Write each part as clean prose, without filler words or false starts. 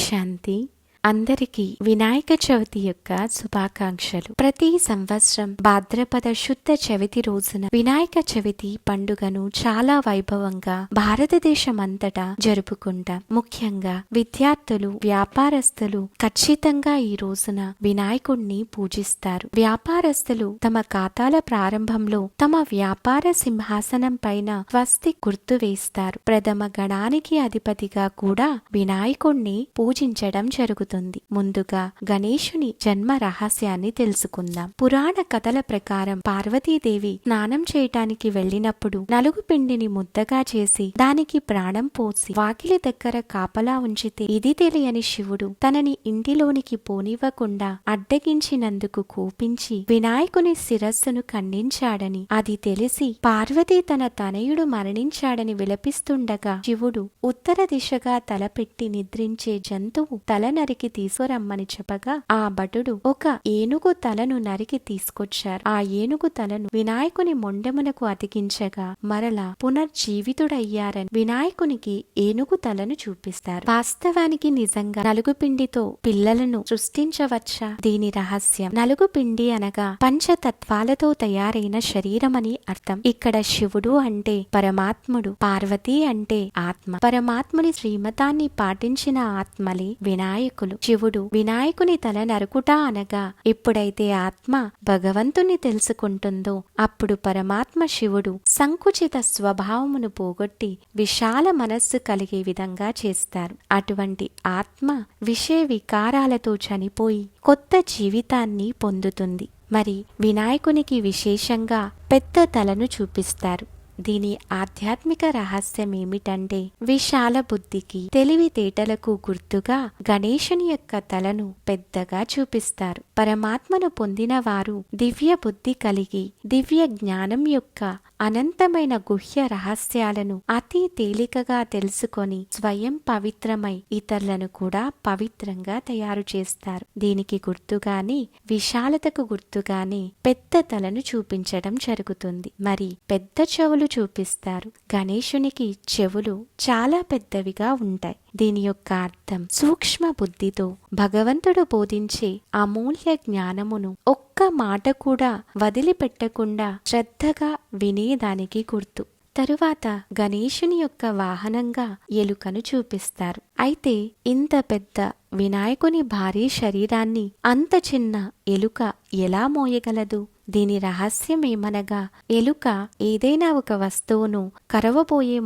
శాంతి. అందరికీ వినాయక చవితి యొక్క శుభాకాంక్షలు. ప్రతి సంవత్సరం భాద్రపద శుద్ధ చవితి రోజున వినాయక చవితి పండుగను చాలా వైభవంగా భారతదేశమంతటా జరుపుకుంటాం. ముఖ్యంగా విద్యార్థులు, వ్యాపారస్తులు ఖచ్చితంగా ఈ రోజున వినాయకుణ్ణి పూజిస్తారు. వ్యాపారస్తులు తమ ఖాతాల ప్రారంభంలో తమ వ్యాపార సింహాసనం పైన స్వస్తి గుర్తు వేస్తారు. ప్రథమ గణానికి అధిపతిగా కూడా వినాయకుణ్ణి పూజించడం జరుగుతుంది. ముందుగా గణేశుని జన్మ రహస్యాన్ని తెలుసుకుందాం. పురాణ కథల ప్రకారం పార్వతీదేవి స్నానం చేయటానికి వెళ్ళినప్పుడు నలుగు పిండిని ముద్దగా చేసి దానికి ప్రాణం పోసి వాకిలి దగ్గర కాపలా ఉంచితే ఇది తెలియని శివుడు తనని ఇంటిలోనికి పోనివ్వకుండా అడ్డగించినందుకు కోపించి వినాయకుని శిరస్సును ఖండించాడని, అది తెలిసి పార్వతి తన తనయుడు మరణించాడని విలపిస్తుండగా శివుడు ఉత్తర దిశగా తలపెట్టి నిద్రించే జంతువు తల నరికి తీసుకురమ్మని చెప్పగా ఆ భటుడు ఒక ఏనుగు తలను నరికి తీసుకొచ్చారు. ఆ ఏనుగు తలను వినాయకుని మొండెమునకు అతికించగా మరలా పునర్జీవితుడయ్యారని వినాయకునికి ఏనుగు తలను చూపిస్తారు. వాస్తవానికి నిజంగా నలుగుపిండితో పిల్లలను సృష్టించవచ్చా? దీని రహస్యం నలుగుపిండి అనగా పంచతత్వాలతో తయారైన శరీరమని అర్థం. ఇక్కడ శివుడు అంటే పరమాత్ముడు, పార్వతి అంటే ఆత్మ. పరమాత్ముని శ్రీమతాన్ని పాటించిన ఆత్మలే వినాయకులు. శివుడు వినాయకుని తల నరుకుట అనగా ఎప్పుడైతే ఆత్మ భగవంతుని తెలుసుకుంటుందో అప్పుడు పరమాత్మ శివుడు సంకుచిత స్వభావమును పోగొట్టి విశాల మనస్సు కలిగే విధంగా చేస్తారు. అటువంటి ఆత్మ విషయ వికారాలతో చనిపోయి కొత్త జీవితాన్ని పొందుతుంది. మరి వినాయకునికి విశేషంగా పెద్ద తలను చూపిస్తారు. దీని ఆధ్యాత్మిక రహస్యం ఏమిటంటే విశాల బుద్ధికి, తెలివితేటలకు గుర్తుగా గణేశుని యొక్క తలను పెద్దగా చూపిస్తారు. పరమాత్మను పొందిన వారు దివ్య బుద్ధి కలిగి దివ్య జ్ఞానం యొక్క అనంతమైన గుహ్య రహస్యాలను అతి తేలికగా తెలుసుకొని స్వయం పవిత్రమై ఇతరులను కూడా పవిత్రంగా తయారు చేస్తారు. దీనికి గుర్తుగానే, విశాలతకు గుర్తుగానే పెద్ద తలను చూపించడం జరుగుతుంది. మరి పెద్ద చెవులు చూపిస్తారు. గణేశునికి చెవులు చాలా పెద్దవిగా ఉంటాయి. దీని యొక్క అర్థం సూక్ష్మ బుద్ధితో భగవంతుడు బోధించే అమూల్య జ్ఞానమును ఒక్క మాట కూడా వదిలిపెట్టకుండా శ్రద్ధగా వినేదానికి గుర్తు. తరువాత గణేశుని యొక్క వాహనంగా ఎలుకను చూపిస్తారు. అయితే ఇంత పెద్ద వినాయకుని భారీ శరీరాన్ని అంత చిన్న ఎలుక ఎలా మోయగలదు? దీని రహస్యం ఏమనగా ఎలుక ఏదైనా ఒక వస్తువును కరవబోయే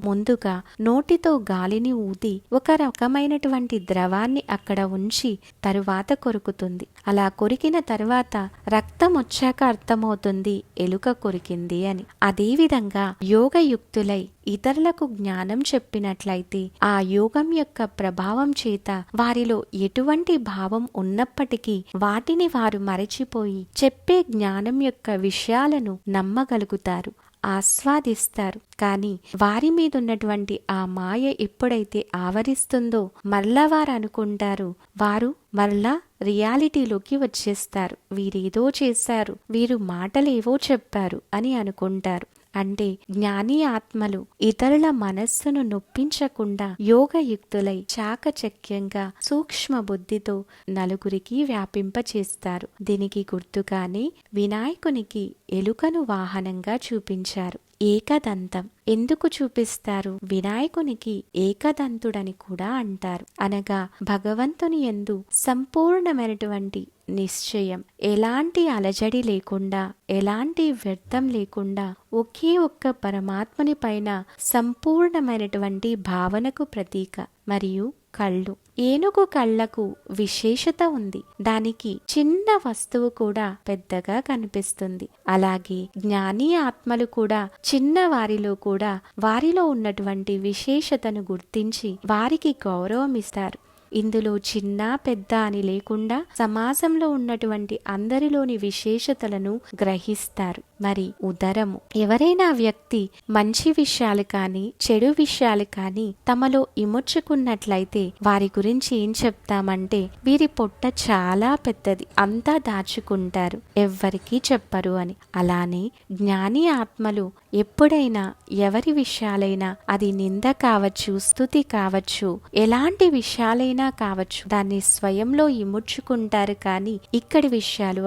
ముందుగా నోటితో గాలిని ఊది ఒక రకమైనటువంటి ద్రవాన్ని అక్కడ ఉంచి తరువాత కొరుకుతుంది. అలా కొరికిన తర్వాత రక్తం వచ్చాక అర్థమవుతుంది ఎలుక కొరికింది అని. అదేవిధంగా యోగయుక్తులై ఇతరులకు జ్ఞానం చెప్పినట్లయితే ఆ యోగం యొక్క ప్రభావం చేత వారిలో ఎటువంటి భావం ఉన్నప్పటికీ వాటిని వారు మరచిపోయి చెప్పే జ్ఞానం యొక్క విషయాలను నమ్మగలుగుతారు, ఆస్వాదిస్తారు. కానీ వారి మీద ఉన్నటువంటి ఆ మాయ ఎప్పుడైతే ఆవరిస్తుందో మరలా వారు అనుకుంటారు, వారు మరలా రియాలిటీలోకి వచ్చేస్తారు. వీరేదో చేశారు, వీరు మాటలేవో చెప్పారు అని అనుకుంటారు. అంటే జ్ఞాని ఆత్మలు ఇతరుల మనస్సును నొప్పించకుండా యోగయుక్తులై చాకచక్యంగా సూక్ష్మ బుద్ధితో నలుగురికి వ్యాపింపచేస్తారు. దీనికి గుర్తుగానే వినాయకునికి ఎలుకను వాహనంగా చూపించారు. ఏకదంతం ఎందుకు చూపిస్తారు? వినాయకునికి ఏకదంతుడని కూడా అంటారు. అనగా భగవంతుని యందు సంపూర్ణమైనటువంటి నిశ్చయం, ఎలాంటి అలజడి లేకుండా, ఎలాంటి వ్యర్థం లేకుండా ఒకే ఒక్క పరమాత్మని పైన సంపూర్ణమైనటువంటి భావనకు ప్రతీక. మరియు కళ్ళు, ఏనుగు కళ్ళకు విశేషత ఉంది. దానికి చిన్న వస్తువు కూడా పెద్దగా కనిపిస్తుంది. అలాగే జ్ఞాని ఆత్మలు కూడా చిన్న వారిలో కూడా వారిలో ఉన్నటువంటి విశేషతను గుర్తించి వారికి గౌరవం ఇస్తారు. ఇందులో చిన్న పెద్ద అని లేకుండా సమాజంలో ఉన్నటువంటి అందరిలోని విశేషతలను గ్రహిస్తారు. మరి ఉదరము, ఎవరైనా వ్యక్తి మంచి విషయాలు కానీ చెడు విషయాలు కానీ తమలో ఇముడ్చుకున్నట్లయితే వారి గురించి ఏం చెప్తామంటే వీరి పొట్ట చాలా పెద్దది, అంతా దాచుకుంటారు, ఎవ్వరికీ చెప్పరు అని. అలానే జ్ఞాని ఆత్మలు ఎప్పుడైనా ఎవరి విషయాలైనా అది నింద కావచ్చు, స్తుతి కావచ్చు, ఎలాంటి విషయాలైనా కావచ్చు, దాన్ని స్వయంలో ఇముడ్చుకుంటారు. కానీ ఇక్కడి విషయాలు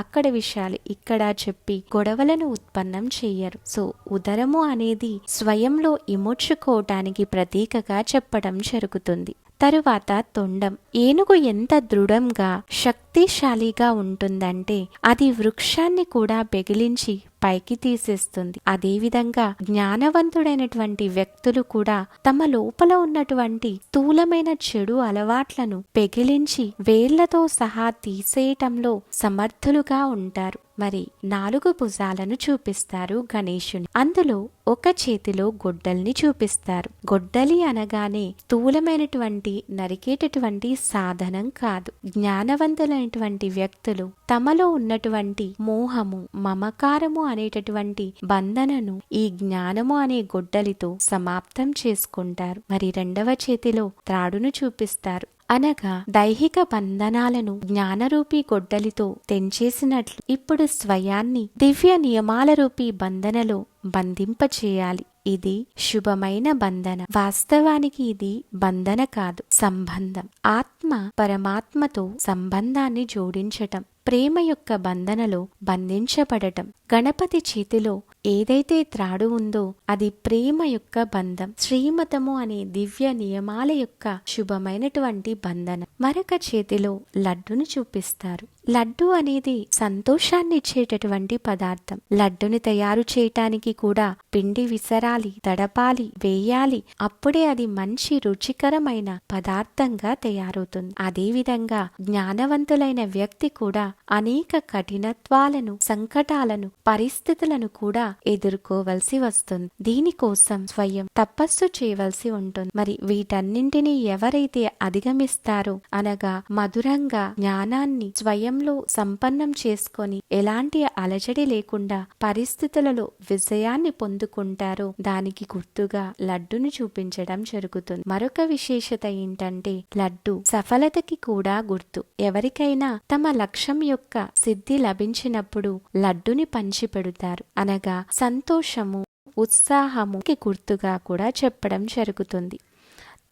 అక్కడ విషయాలు ఇక్కడ చెప్పి గొడవలను ఉత్పన్నం చెయ్యరు. సో ఉదరము అనేది స్వయంలో ఇముడ్చుకోవటానికి ప్రతీకగా చెప్పడం జరుగుతుంది. తరువాత తొండం. ఏనుగు ఎంత దృఢంగా శక్తిశాలిగా ఉంటుందంటే అది వృక్షాన్ని కూడా పెగిలించి పైకి తీసేస్తుంది. అదేవిధంగా జ్ఞానవంతుడైనటువంటి వ్యక్తులు కూడా తమ లోపల ఉన్నటువంటి స్థూలమైన చెడు అలవాట్లను పెగిలించి వేళ్లతో సహా తీసేయటంలో సమర్థులుగా ఉంటారు. మరి 4 భుజాలను చూపిస్తారు గణేశుని. అందులో ఒక చేతిలో గొడ్డల్ని చూపిస్తారు. గొడ్డలి అనగానే స్థూలమైనటువంటి నరికేటటువంటి సాధనం కాదు. జ్ఞానవంతులైనటువంటి వ్యక్తులు తమలో ఉన్నటువంటి మోహము, మమకారము అనేటటువంటి బంధనను ఈ జ్ఞానము అనే గొడ్డలితో సమాప్తం చేసుకుంటారు. మరి 2వ చేతిలో త్రాడును చూపిస్తారు. అనగా దైహిక బంధనాలను జ్ఞానరూపీ గొడ్డలితో తెంచేసినట్లు ఇప్పుడు స్వయాన్ని దివ్య నియమాల రూపీ బంధనలో బంధింపచేయాలి. ఇది శుభమైన బంధన. వాస్తవానికి ఇది బంధన కాదు, సంబంధం. ఆత్మ పరమాత్మతో సంబంధాన్ని జోడించటం, ప్రేమ యొక్క బంధనలో బంధించబడటం. గణపతి చేతిలో ఏదైతే త్రాడు ఉందో అది ప్రేమ యొక్క బంధం, శ్రీమతము అనే దివ్య నియమాల యొక్క శుభమైనటువంటి బంధనం. మరొక చేతిలో లడ్డును చూపిస్తారు. లడ్డు అనేది సంతోషాన్ని ఇచ్చేటటువంటి పదార్థం. లడ్డుని తయారు చేయటానికి కూడా పిండి విసరాలి, తడపాలి, వేయాలి. అప్పుడే అది మంచి రుచికరమైన పదార్థంగా తయారవుతుంది. అదేవిధంగా జ్ఞానవంతులైన వ్యక్తి కూడా అనేక కఠినత్వాలను, సంకటాలను, పరిస్థితులను కూడా ఎదుర్కోవలసి వస్తుంది. దీనికోసం స్వయం తపస్సు చేయవలసి ఉంటుంది. మరి వీటన్నింటినీ ఎవరైతే అధిగమిస్తారో, అనగా మధురంగా జ్ఞానాన్ని స్వయంలో సంపన్నం చేసుకొని ఎలాంటి అలజడి లేకుండా పరిస్థితులలో విజయాన్ని పొందుకుంటారో దానికి గుర్తుగా లడ్డును చూపించడం జరుగుతుంది. మరొక విశేషత ఏంటంటే లడ్డు సఫలతకి కూడా గుర్తు. ఎవరికైనా తమ లక్ష్యం యొక్క సిద్ధి లభించినప్పుడు లడ్డుని పంచిపెడతారు. అనగా సంతోషము, ఉత్సాహముకి గుర్తుగా కూడా చెప్పడం జరుగుతుంది.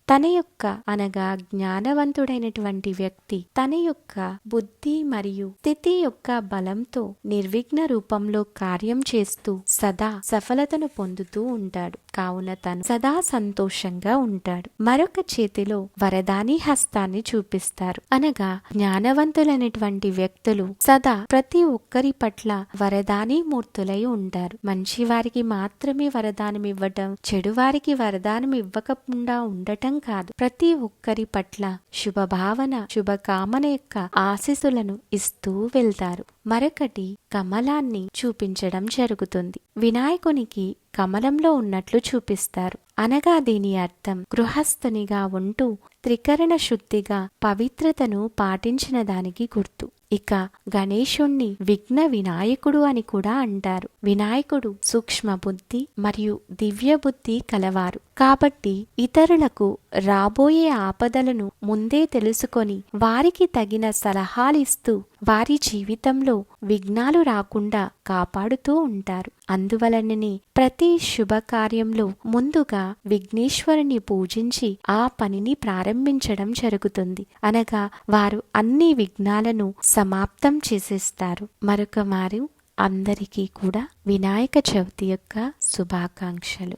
తన యొక్క అనగా జ్ఞానవంతుడైనటువంటి వ్యక్తి తన యొక్క బుద్ధి మరియు స్థితి యొక్క బలంతో నిర్విఘ్న రూపంలో కార్యం చేస్తూ సదా సఫలతను పొందుతూ ఉంటాడు. కావున తను సదా సంతోషంగా ఉంటాడు. మరొక చేతిలో వరదాని హస్తాన్ని చూపిస్తారు. అనగా జ్ఞానవంతులైనటువంటి వ్యక్తులు సదా ప్రతి ఒక్కరి పట్ల వరదాని మూర్తులై ఉంటారు. మంచి వారికి మాత్రమే వరదానం ఇవ్వటం, చెడు వారికి వరదానం ఇవ్వకుండా ఉండటం కాదు. ప్రతి ఒక్కరి పట్ల శుభభావన, శుభకామన యొక్క ఆశీస్సులను ఇస్తూ వెళ్తారు. మరొకటి కమలాన్ని చూపించడం జరుగుతుంది. వినాయకునికి కమలంలో ఉన్నట్లు చూపిస్తారు. అనగా దీని అర్థం గృహస్థునిగా ఉంటూ త్రికరణ శుద్ధిగా పవిత్రతను పాటించిన దానికి గుర్తు. ఇక గణేశుణ్ణి విఘ్న వినాయకుడు అని కూడా అంటారు. వినాయకుడు సూక్ష్మ బుద్ధి మరియు దివ్య బుద్ధి కలవారు కాబట్టి ఇతరులకు రాబోయే ఆపదలను ముందే తెలుసుకొని వారికి తగిన సలహాలిస్తూ వారి జీవితంలో విఘ్నాలు రాకుండా కాపాడుతూ ఉంటారు. అందువలననే ప్రతి శుభకార్యంలో ముందుగా విఘ్నేశ్వరుని పూజించి ఆ పనిని ప్రారంభించడం జరుగుతుంది. అనగా వారు అన్ని విఘ్నాలను సమాప్తం చేసేస్తారు. మరొక మారు అందరికీ కూడా వినాయక చవితి యొక్క శుభాకాంక్షలు.